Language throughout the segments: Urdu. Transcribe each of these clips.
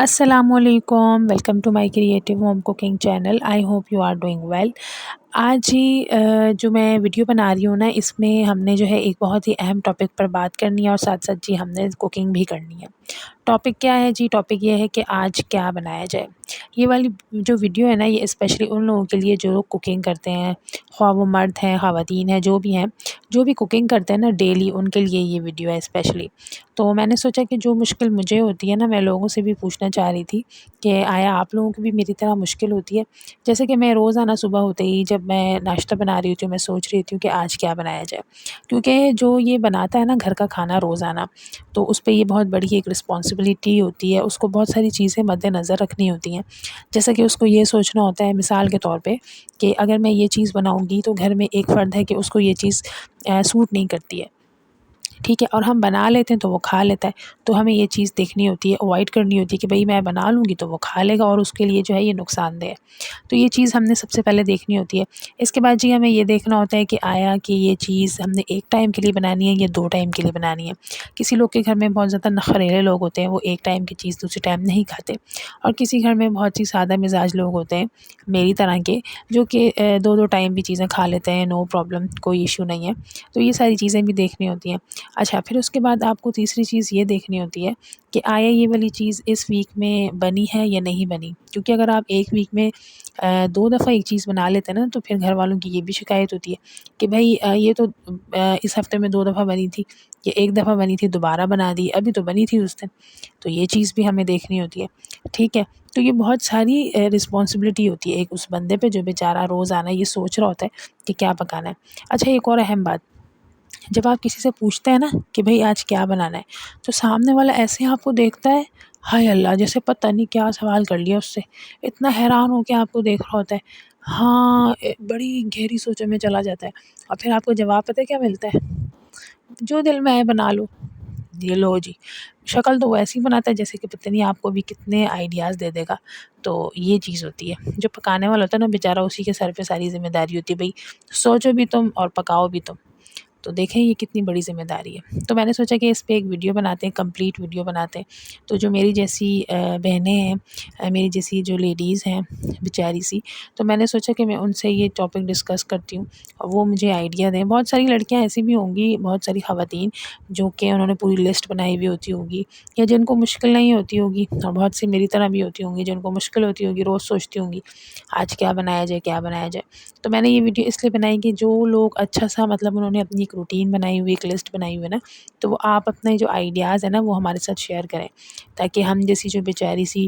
السلام علیکم، welcome to my creative home cooking channel. I hope you are doing well. آج جو میں ویڈیو بنا رہی ہوں نا، اس میں ہم نے جو ہے ایک بہت ہی اہم ٹاپک پر بات کرنی ہے، اور ساتھ ساتھ ہم نے کوکنگ بھی کرنی ہے. ٹاپک کیا ہے ٹاپک یہ ہے کہ آج کیا بنایا جائے. یہ والی جو ویڈیو ہے نا، یہ اسپیشلی ان لوگوں کے لیے جو لوگ کوکنگ کرتے ہیں، خواہ وہ مرد ہیں، خواتین ہیں، جو بھی کوکنگ کرتے ہیں نا ڈیلی، ان کے لیے یہ ویڈیو ہے اسپیشلی. تو میں نے سوچا کہ جو مشکل مجھے ہوتی ہے نا، میں لوگوں سے بھی پوچھنا چاہ رہی تھی کہ آیا آپ لوگوں کو بھی میری طرح مشکل ہوتی ہے. جیسے کہ میں روزانہ صبح ہوتے ہی جب میں ناشتہ بنا رہی ہوتی ہوں، میں سوچ رہی ہوتی ہوں کہ آج کیا بنایا جائے. کیونکہ جو یہ بناتا ہے نا گھر کا کھانا روزانہ، تو اس پہ یہ بہت بڑی ایک رسپانسبلٹی ہوتی ہے. اس کو بہت ساری چیزیں مد نظر رکھنی ہوتی ہیں. جیسا کہ اس کو یہ سوچنا ہوتا ہے، مثال کے طور پہ، کہ اگر میں یہ چیز بناؤں گی تو گھر میں ایک فرد ہے کہ اس کو یہ چیز سوٹ نہیں کرتی ہے، ٹھیک ہے، اور ہم بنا لیتے ہیں تو وہ کھا لیتا ہے. تو ہمیں یہ چیز دیکھنی ہوتی ہے، اوائڈ کرنی ہوتی ہے کہ بھئی میں بنا لوں گی تو وہ کھا لے گا اور اس کے لیے جو ہے یہ نقصان دہ ہے. تو یہ چیز ہم نے سب سے پہلے دیکھنی ہوتی ہے. اس کے بعد ہمیں یہ دیکھنا ہوتا ہے کہ آیا کہ یہ چیز ہم نے ایک ٹائم کے لیے بنانی ہے یا 2 ٹائم کے لیے بنانی ہے. کسی لوگ کے گھر میں بہت زیادہ نخریلے لوگ ہوتے ہیں، وہ ایک ٹائم کی چیز دوسرے ٹائم نہیں کھاتے. اور کسی گھر میں بہت ہی سادہ مزاج لوگ ہوتے ہیں میری طرح کے، جو کہ 2 ٹائم بھی چیزیں کھا لیتے ہیں، نو پرابلم، کوئی ایشو نہیں ہے. تو یہ ساری چیزیں بھی دیکھنی ہوتی ہیں. اچھا، پھر اس کے بعد آپ کو تیسری چیز یہ دیکھنی ہوتی ہے کہ آیا یہ والی چیز اس ویک میں بنی ہے یا نہیں بنی. کیونکہ اگر آپ ایک ویک میں 2 دفعہ ایک چیز بنا لیتے ہیں نا، تو پھر گھر والوں کی یہ بھی شکایت ہوتی ہے کہ بھئی یہ تو اس ہفتے میں 2 دفعہ بنی تھی، یہ ایک دفعہ بنی تھی دوبارہ بنا دی، ابھی تو بنی تھی اس دن. تو یہ چیز بھی ہمیں دیکھنی ہوتی ہے، ٹھیک ہے. تو یہ بہت ساری رسپانسبلٹی ہوتی ہے ایک اس بندے پہ جو بیچارہ روزانہ یہ سوچ رہا ہوتا ہے کہ کیا پکانا ہے. اچھا، ایک اور اہم بات، جب آپ کسی سے پوچھتے ہیں نا کہ بھئی آج کیا بنانا ہے، تو سامنے والا ایسے آپ کو دیکھتا ہے، ہائے اللہ، جیسے پتہ نہیں کیا سوال کر لیا اس سے. اتنا حیران ہو کے آپ کو دیکھ رہا ہوتا ہے، ہاں، بڑی گہری سوچوں میں چلا جاتا ہے. اور پھر آپ کو جواب پتہ ہے کیا ملتا ہے؟ جو دل میں آئے بنا لو. یہ لو جی، شکل تو وہ ایسی بناتا ہے جیسے کہ پتہ نہیں آپ کو بھی کتنے آئیڈیاز دے دے گا. تو یہ چیز ہوتی ہے. جو پکانے والا ہوتا ہے نا بیچارہ، اسی کے سر پہ ساری ذمہ داری ہوتی ہے، بھئی سوچو بھی تم اور پکاؤ بھی تم. تو دیکھیں یہ کتنی بڑی ذمہ داری ہے. تو میں نے سوچا کہ اس پہ ایک ویڈیو بناتے ہیں، کمپلیٹ ویڈیو بناتے ہیں. تو جو میری جیسی بہنیں ہیں، میری جیسی جو لیڈیز ہیں بیچاری سی، تو میں نے سوچا کہ میں ان سے یہ ٹاپک ڈسکس کرتی ہوں اور وہ مجھے آئیڈیا دیں. بہت ساری لڑکیاں ایسی بھی ہوں گی، بہت ساری خواتین جو کہ انہوں نے پوری لسٹ بنائی ہوئی ہوتی ہوگی، یا جن کو مشکل نہیں ہوتی ہوگی، اور بہت سی میری طرح بھی ہوتی ہوں گی جن کو مشکل ہوتی ہوگی، روز سوچتی ہوں گی آج کیا بنایا جائے، کیا بنایا جائے. تو میں نے یہ ویڈیو اس لیے بنائی کہ جو لوگ اچھا سا، مطلب انہوں نے اپنی ایک روٹین بنائی ہوئی، ایک لسٹ بنائی ہوئی ہے نا، تو وہ آپ اپنے جو آئیڈیاز ہیں نا وہ ہمارے ساتھ شیئر کریں، تاکہ ہم جیسی جو بیچاری سی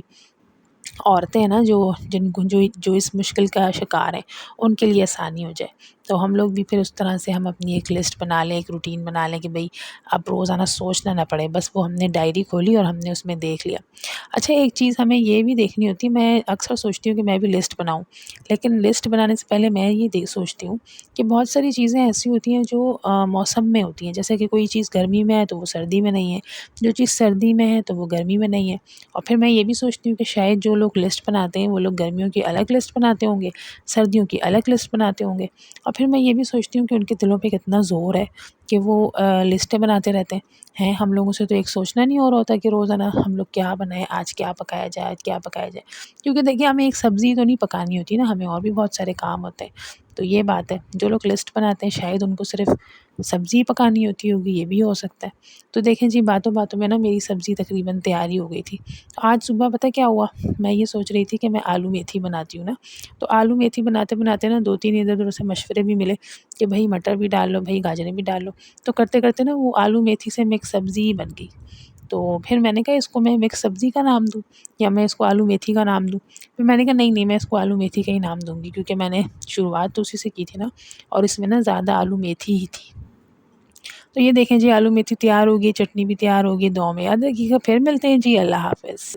عورتیں ہیں نا، جن کو جو اس مشکل کا شکار ہیں، ان کے لیے آسانی ہو جائے. تو ہم لوگ بھی پھر اس طرح سے ہم اپنی ایک لسٹ بنا لیں، ایک روٹین بنا لیں کہ بھئی اب روزانہ سوچنا نہ پڑے، بس وہ ہم نے ڈائری کھولی اور ہم نے اس میں دیکھ لیا. اچھا، ایک چیز ہمیں یہ بھی دیکھنی ہوتی ہے، میں اکثر سوچتی ہوں کہ میں بھی لسٹ بناؤں، لیکن لسٹ بنانے سے پہلے میں یہ سوچتی ہوں کہ بہت ساری چیزیں ایسی ہوتی ہیں جو موسم میں ہوتی ہیں. جیسے کہ کوئی چیز گرمی میں ہے تو وہ سردی میں نہیں ہے، جو چیز سردی میں ہے تو وہ گرمی میں نہیں ہے. اور پھر میں یہ بھی سوچتی ہوں کہ شاید جو لوگ لسٹ بناتے ہیں وہ لوگ گرمیوں کی الگ لسٹ بناتے ہوں گے، سردیوں کی الگ لسٹ بناتے ہوں گے. اور پھر میں یہ بھی سوچتی ہوں کہ ان کے دلوں پہ کتنا زور ہے کہ وہ لسٹیں بناتے رہتے ہیں. ہم لوگوں سے تو ایک سوچنا نہیں ہو رہا ہوتا کہ روزانہ ہم لوگ کیا بنائیں، آج کیا پکایا جائے، آج کیا پکایا جائے. کیونکہ دیکھیے ہمیں ایک سبزی تو نہیں پکانی ہوتی نا، ہمیں اور بھی بہت سارے کام ہوتے ہیں. تو یہ بات ہے، جو لوگ لسٹ بناتے ہیں شاید ان کو صرف سبزی پکانی ہوتی ہوگی، یہ بھی ہو سکتا ہے. تو دیکھیں جی، باتوں باتوں میں نا میری سبزی تقریباً تیار ہی ہو گئی تھی. آج صبح پتہ کیا ہوا، میں یہ سوچ رہی تھی کہ میں آلو میتھی بناتی ہوں نا، تو آلو میتھی بناتے بناتے نا 2-3 ادھر ادھر سے مشورے بھی ملے کہ بھئی مٹر بھی ڈال لو، بھئی گاجریں بھی ڈال لو. تو کرتے کرتے نا وہ آلو میتھی سے مکس سبزی بن گئی. تو پھر میں نے کہا اس کو میں مکس سبزی کا نام دوں یا میں اس کو آلو میتھی کا نام دوں. پھر میں نے کہا نہیں، میں اس کو آلو میتھی کا ہی نام دوں گی، کیونکہ میں نے شروعات تو اسی سے کی تھی نا، اور اس میں نا زیادہ آلو میتھی ہی تھی. تو یہ دیکھیں جی، آلو میتھی تیار ہوگی، چٹنی بھی تیار ہوگی. دعا میں یاد رکھیے گا. پھر ملتے ہیں جی، اللہ حافظ.